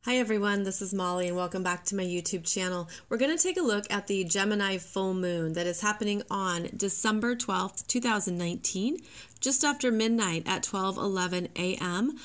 Hi everyone, this is Molly and welcome back to my YouTube channel. We're going to take a look at the Gemini full moon that is happening on December 12th, 2019, just after midnight at 12:11 a.m.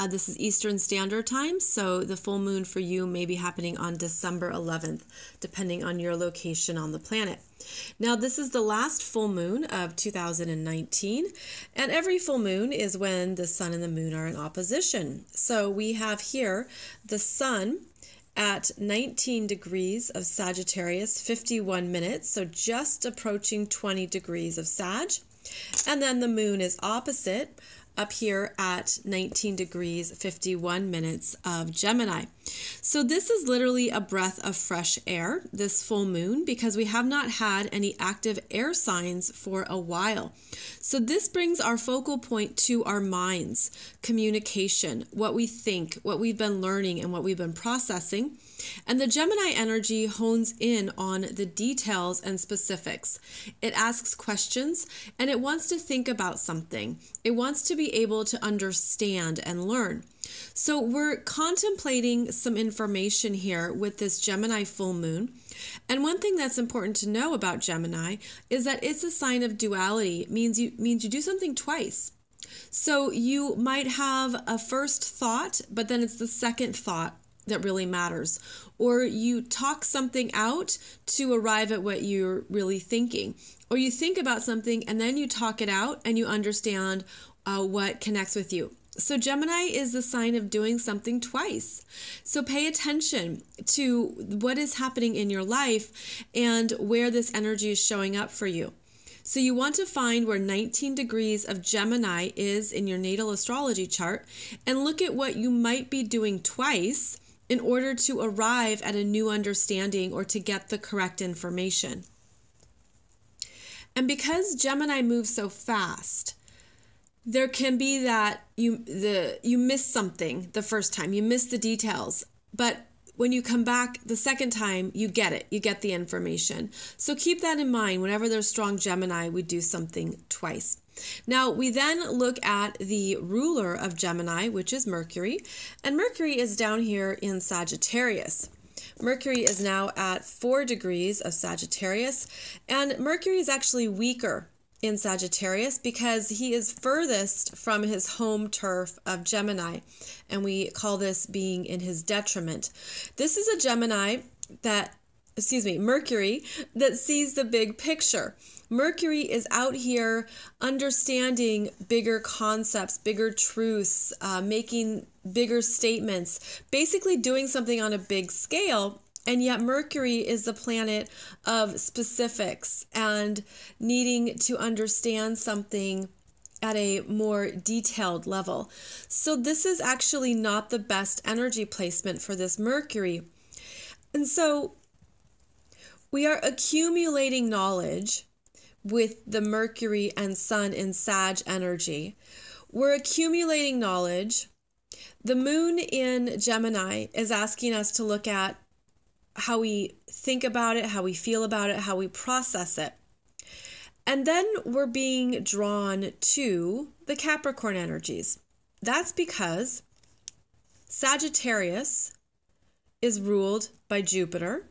This is Eastern Standard Time, so the full moon for you may be happening on December 11th, depending on your location on the planet. Now, this is the last full moon of 2019, and every full moon is when the sun and the moon are in opposition. So we have here the sun at 19 degrees of Sagittarius, 51 minutes, so just approaching 20 degrees of Sag. And then the moon is opposite up here at 19 degrees, 51 minutes of Gemini. So this is literally a breath of fresh air, this full moon, because we have not had any active air signs for a while. So this brings our focal point to our minds, communication, what we think, what we've been learning, and what we've been processing. And the Gemini energy hones in on the details and specifics. It asks questions and it wants to think about something. It wants to be able to understand and learn. So we're contemplating some information here with this Gemini full moon. And one thing that's important to know about Gemini is that it's a sign of duality. It means you do something twice. So you might have a first thought, but then it's the second thought that really matters. Or you talk something out to arrive at what you're really thinking. Or you think about something and then you talk it out and you understand what connects with you. So Gemini is the sign of doing something twice. So pay attention to what is happening in your life and where this energy is showing up for you. So you want to find where 19 degrees of Gemini is in your natal astrology chart and look at what you might be doing twice in order to arrive at a new understanding or to get the correct information. And because Gemini moves so fast, there can be that you miss something the first time, you miss the details, but when you come back the second time, you get it, you get the information. So keep that in mind. Whenever there's strong Gemini, we do something twice. Now, we then look at the ruler of Gemini, which is Mercury, and Mercury is down here in Sagittarius. Mercury is now at 4 degrees of Sagittarius, and Mercury is actually weaker in Sagittarius because he is furthest from his home turf of Gemini, and we call this being in his detriment. This is a Mercury that sees the big picture. Mercury is out here understanding bigger concepts, bigger truths, making bigger statements, basically doing something on a big scale. And yet Mercury is the planet of specifics and needing to understand something at a more detailed level. So this is actually not the best energy placement for this Mercury. And so we are accumulating knowledge with the Mercury and Sun in Sag energy. We're accumulating knowledge. The moon in Gemini is asking us to look at how we think about it, how we feel about it, how we process it. And then we're being drawn to the Capricorn energies. That's because Sagittarius is ruled by Jupiter,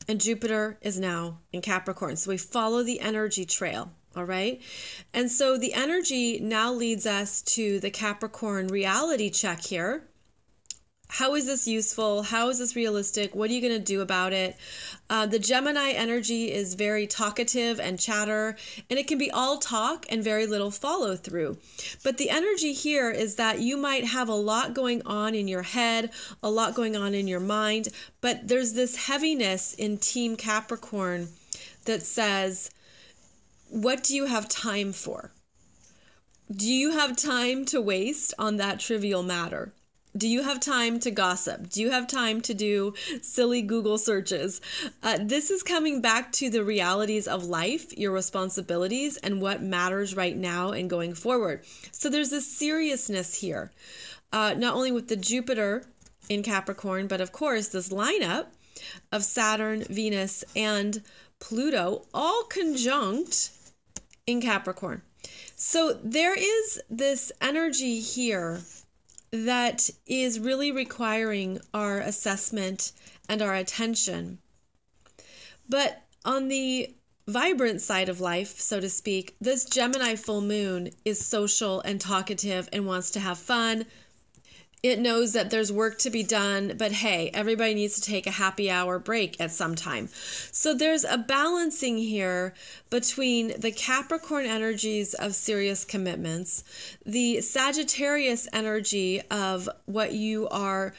and Jupiter is now in Capricorn. So we follow the energy trail, all right? And so the energy now leads us to the Capricorn reality check here. How is this useful? How is this realistic? What are you going to do about it? The Gemini energy is very talkative and chatter, and it can be all talk and very little follow through. But the energy here is that you might have a lot going on in your head, a lot going on in your mind, but there's this heaviness in Team Capricorn that says, what do you have time for? Do you have time to waste on that trivial matter? Do you have time to gossip? Do you have time to do silly Google searches? This is coming back to the realities of life, your responsibilities, and what matters right now and going forward. So there's this seriousness here, not only with the Jupiter in Capricorn, but of course this lineup of Saturn, Venus, and Pluto all conjunct in Capricorn. So there is this energy here that is really requiring our assessment and our attention. But on the vibrant side of life, so to speak, this Gemini full moon is social and talkative and wants to have fun. It knows that there's work to be done, but hey, everybody needs to take a happy hour break at some time. So there's a balancing here between the Capricorn energies of serious commitments, the Sagittarius energy of what you are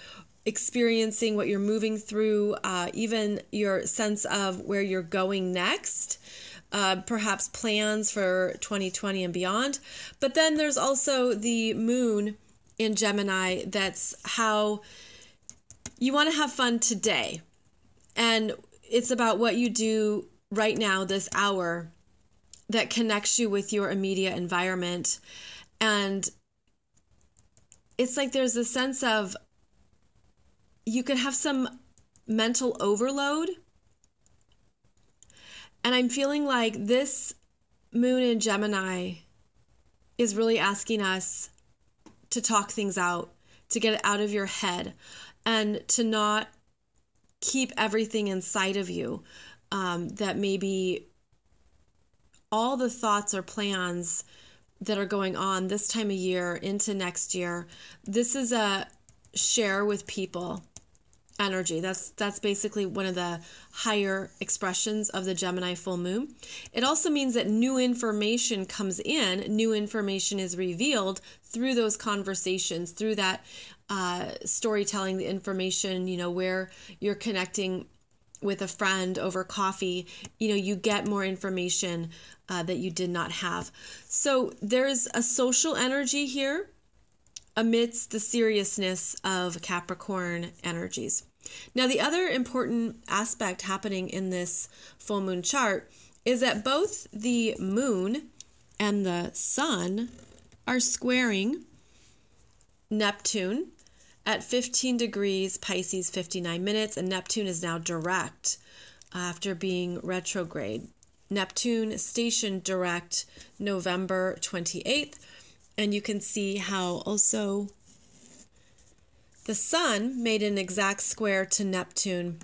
experiencing, what you're moving through, even your sense of where you're going next, perhaps plans for 2020 and beyond. But then there's also the moon in Gemini, that's how you want to have fun today. And it's about what you do right now, this hour, that connects you with your immediate environment. And it's like there's a sense of you could have some mental overload. And I'm feeling like this moon in Gemini is really asking us to talk things out, to get it out of your head, and to not keep everything inside of you. That maybe all the thoughts or plans that are going on this time of year into next year, this is a share with people energy. That's basically one of the higher expressions of the Gemini full moon. It also means that new information comes in, new information is revealed through those conversations, through that storytelling, the information, where you're connecting with a friend over coffee, you get more information that you did not have. So there's a social energy here amidst the seriousness of Capricorn energies. Now, the other important aspect happening in this full moon chart is that both the moon and the sun are squaring Neptune at 15 degrees Pisces, 59 minutes, and Neptune is now direct after being retrograde. Neptune stationed direct November 28th, and you can see how also the sun made an exact square to Neptune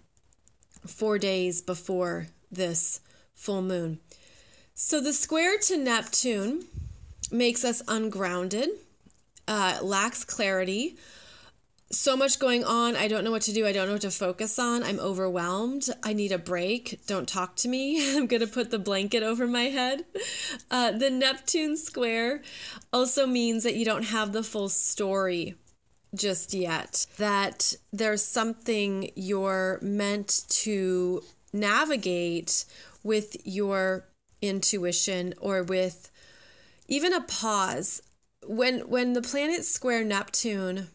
4 days before this full moon. So the square to Neptune makes us ungrounded, lacks clarity, so much going on. I don't know what to do. I don't know what to focus on. I'm overwhelmed. I need a break. Don't talk to me. I'm going to put the blanket over my head. The Neptune square also means that you don't have the full story just yet, that there's something you're meant to navigate with your intuition or with even a pause. When the planets square Neptune,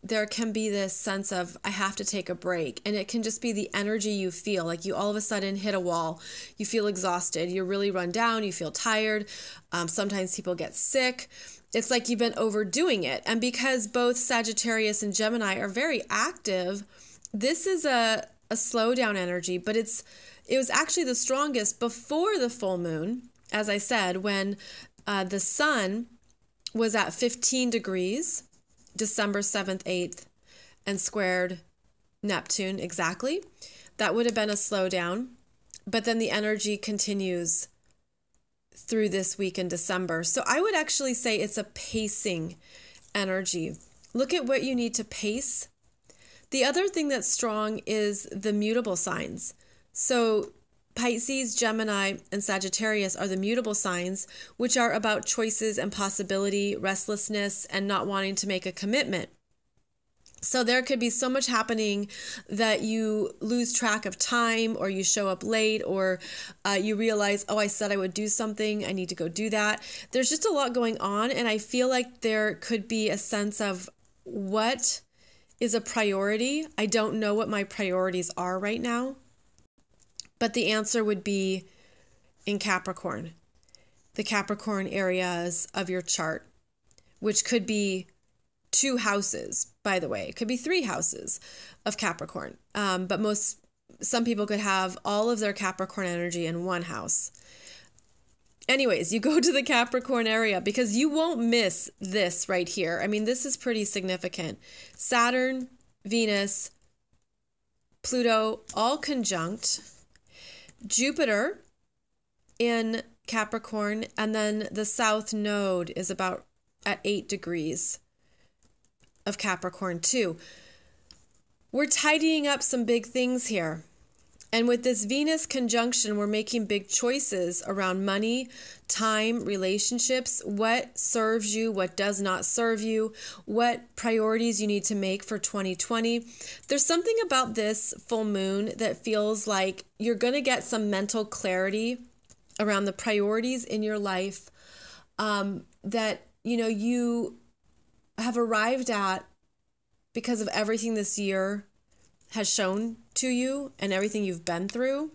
there can be this sense of, I have to take a break. And it can just be the energy you feel, like you all of a sudden hit a wall. You feel exhausted. You're really run down. You feel tired. Sometimes people get sick. It's like you've been overdoing it. And because both Sagittarius and Gemini are very active, this is a slowdown energy, but it was actually the strongest before the full moon, as I said, when the sun was at 15 degrees, December 7th, 8th, and squared Neptune exactly. That would have been a slowdown, but then the energy continues through this week in December. So I would actually say it's a pacing energy. Look at what you need to pace. The other thing that's strong is the mutable signs. So Pisces, Gemini, and Sagittarius are the mutable signs, which are about choices and possibility, restlessness, and not wanting to make a commitment. So there could be so much happening that you lose track of time, or you show up late, or you realize, oh, I said I would do something, I need to go do that. There's just a lot going on, and I feel like there could be a sense of what is a priority. I don't know what my priorities are right now, but the answer would be in Capricorn, the Capricorn areas of your chart, which could be 2 houses, by the way. It could be 3 houses of Capricorn. But some people could have all of their Capricorn energy in 1 house. anyways, you go to the Capricorn area because you won't miss this right here. I mean, this is pretty significant. Saturn, Venus, Pluto, all conjunct. Jupiter in Capricorn, and then the south node is about at 8 degrees of Capricorn too. We're tidying up some big things here. And with this Venus conjunction, we're making big choices around money, time, relationships, what serves you, what does not serve you, what priorities you need to make for 2020. There's something about this full moon that feels like you're going to get some mental clarity around the priorities in your life that, you know, you have arrived at because of everything this year has shown to you and everything you've been through.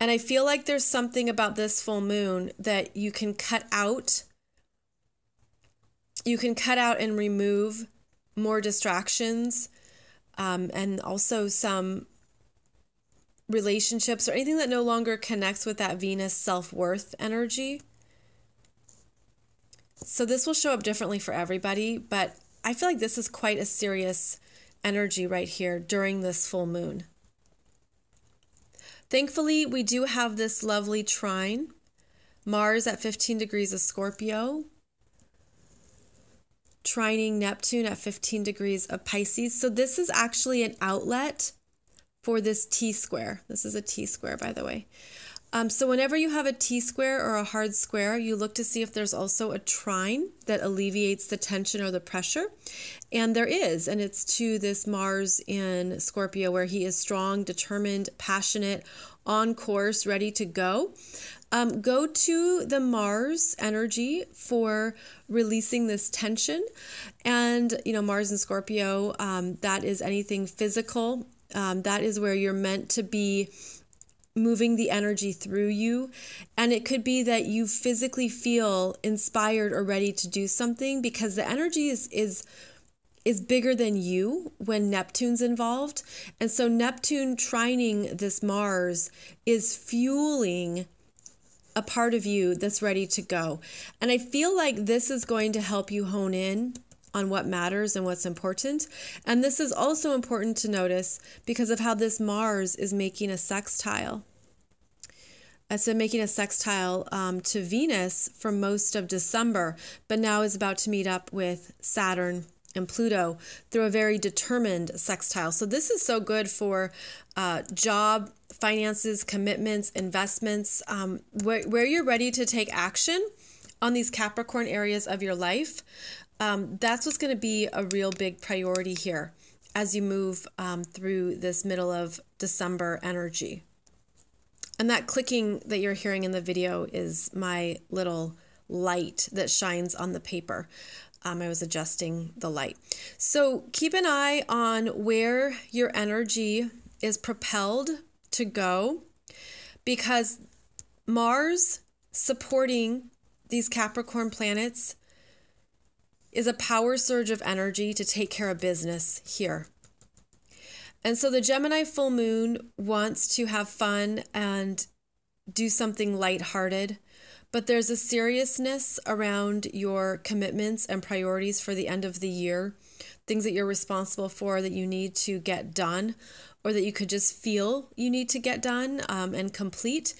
And I feel like there's something about this full moon that you can cut out. You can cut out and remove more distractions, and also some relationships or anything that no longer connects with that Venus self-worth energy. So this will show up differently for everybody, but I feel like this is quite a serious energy right here during this full moon. Thankfully, we do have this lovely trine. Mars at 15 degrees of Scorpio, trining Neptune at 15 degrees of Pisces. So this is actually an outlet for this T-square. This is a T-square, by the way. So whenever you have a T-square or a hard square, you look to see if there's also a trine that alleviates the tension or the pressure. And there is, and it's to this Mars in Scorpio, where he is strong, determined, passionate, on course, ready to go. Go to the Mars energy for releasing this tension. And, you know, Mars in Scorpio, that is anything physical. That is where you're meant to be moving the energy through you. And it could be that you physically feel inspired or ready to do something because the energy is bigger than you when Neptune's involved. And so Neptune trining this Mars is fueling a part of you that's ready to go. And I feel like this is going to help you hone in on what matters and what's important. And this is also important to notice because of how this Mars is making a sextile. It's been making a sextile to Venus for most of December, but now is about to meet up with Saturn and Pluto through a very determined sextile. So this is so good for job, finances, commitments, investments, where you're ready to take action on these Capricorn areas of your life. That's what's going to be a real big priority here as you move through this middle of December energy. And that clicking that you're hearing in the video is my little light that shines on the paper. I was adjusting the light. So keep an eye on where your energy is propelled to go, because Mars supporting these Capricorn planets is a power surge of energy to take care of business here. And so the Gemini full moon wants to have fun and do something lighthearted, but there's a seriousness around your commitments and priorities for the end of the year, things that you're responsible for that you need to get done, or that you could just feel you need to get done and complete.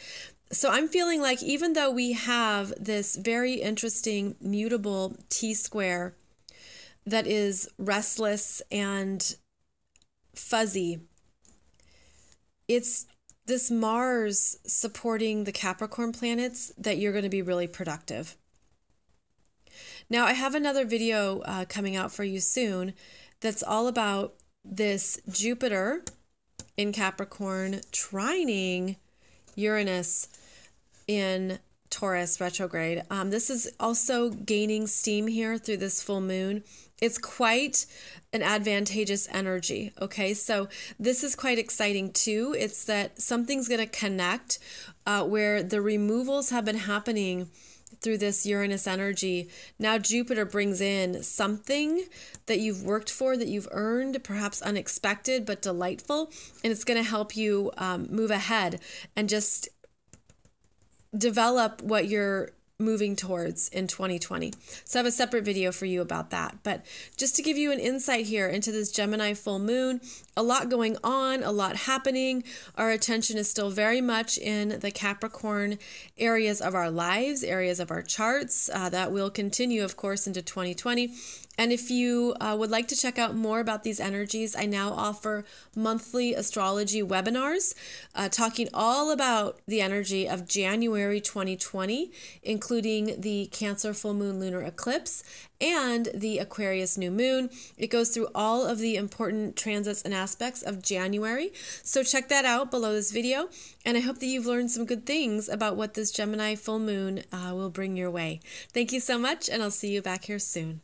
So I'm feeling like even though we have this very interesting mutable T-square that is restless and fuzzy, it's this Mars supporting the Capricorn planets that you're going to be really productive. Now, I have another video coming out for you soon that's all about this Jupiter in Capricorn trining Uranus in Taurus retrograde. This is also gaining steam here through this full moon. It's quite an advantageous energy, okay? So this is quite exciting too. It's that something's going to connect where the removals have been happening through this Uranus energy. Now Jupiter brings in something that you've worked for, that you've earned, perhaps unexpected but delightful, and it's going to help you move ahead and just develop what you're moving towards in 2020. So I have a separate video for you about that. But just to give you an insight here into this Gemini full moon, a lot going on, a lot happening. Our attention is still very much in the Capricorn areas of our lives, areas of our charts. That will continue, of course, into 2020. And if you would like to check out more about these energies, I now offer monthly astrology webinars talking all about the energy of January 2020, including the Cancer full moon lunar eclipse and the Aquarius new moon. It goes through all of the important transits and aspects of January. So check that out below this video. And I hope that you've learned some good things about what this Gemini full moon will bring your way. Thank you so much, and I'll see you back here soon.